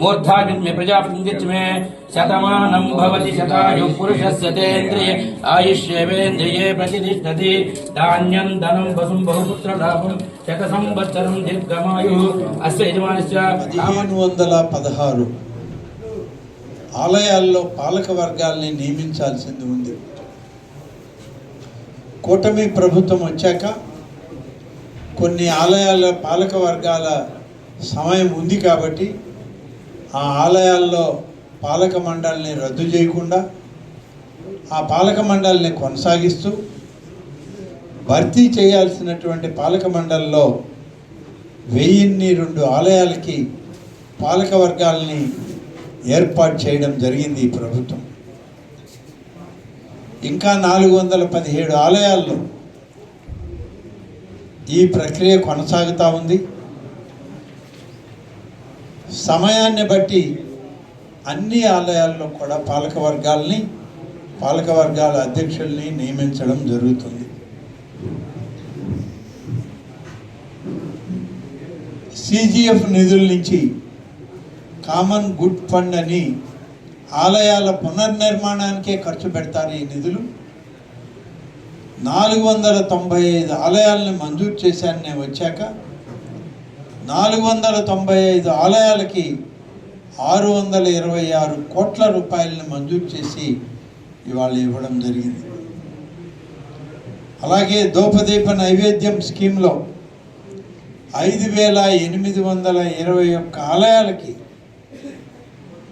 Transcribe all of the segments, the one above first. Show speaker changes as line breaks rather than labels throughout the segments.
मूर्धाजन्मे प्रजापतिमे शतमानं भवति शतायुः पुरुषस्य तेन्द्रिये आयुष्येवेन्द्रिये प्रतिष्ठति धान्यं धनं वसुं बहुपुत्रलाभं शतसंवत्सरं दीर्घमायुः अस्य यजमानस्य
1516 ఆలయాల్లో పాలక వర్గాల్ని నియమించాల్సింది ఉంది. కూటమి ప్రభుత్వం వచ్చాక కొన్ని ఆలయాల పాలక వర్గాల సమయం ఉంది కాబట్టి ఆ ఆలయాల్లో పాలక మండలిని రద్దు చేయకుండా ఆ పాలక మండలిని కొనసాగిస్తూ భర్తీ చేయాల్సినటువంటి పాలక మండలిలో 1002 ఆలయాలకి పాలక వర్గాల్ని ఏర్పాటు చేయడం జరిగింది ఈ ప్రభుత్వం. ఇంకా 417 ఆలయాల్లో ఈ ప్రక్రియ కొనసాగుతూ ఉంది. సమయాన్ని బట్టి అన్ని ఆలయాల్లో కూడా పాలక వర్గాల అధ్యక్షుల్ని నియమించడం జరుగుతుంది. సిజిఎఫ్ నిధుల నుంచి కామన్ గుడ్ ఫండ్ అని ఆలయాల పునర్నిర్మాణానికే ఖర్చు పెడతారు. ఈ నిధులు 495 ఆలయాలను మంజూరు చేశాను నేను వచ్చాక. 495 ఆలయాలకి 626 కోట్ల రూపాయలను మంజూరు చేసి ఇవాళ ఇవ్వడం జరిగింది. అలాగే దోపదీప నైవేద్యం స్కీమ్లో 5821 ఆలయాలకి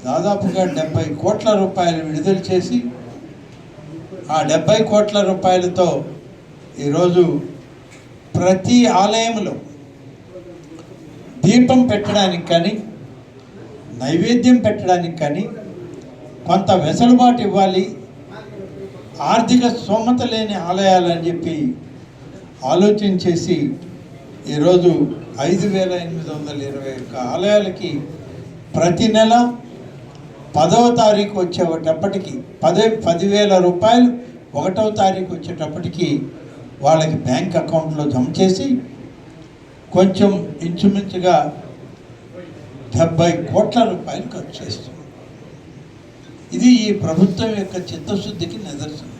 దాదాపుగా 70 కోట్ల రూపాయలు విడుదల చేసి ఆ 70 కోట్ల రూపాయలతో ఈరోజు ప్రతి ఆలయంలో దీపం పెట్టడానికి కానీ నైవేద్యం పెట్టడానికి కానీ కొంత వెసులుబాటు ఇవ్వాలి, ఆర్థిక స్తోమత లేని ఆలయాలని చెప్పి ఆలోచన చేసి ఈరోజు 5821 ఆలయాలకి ప్రతి నెల 10వ తారీఖు వచ్చేటప్పటికి 10,000 రూపాయలు 1వ తారీఖు వచ్చేటప్పటికి వాళ్ళకి బ్యాంక్ అకౌంట్లో జమ చేసి కొంచెం ఇంచుమించుగా 70 కోట్ల రూపాయలు ఖర్చు చేస్తుంది. ఇది ఈ ప్రభుత్వం యొక్క చిత్తశుద్ధికి నిదర్శనం.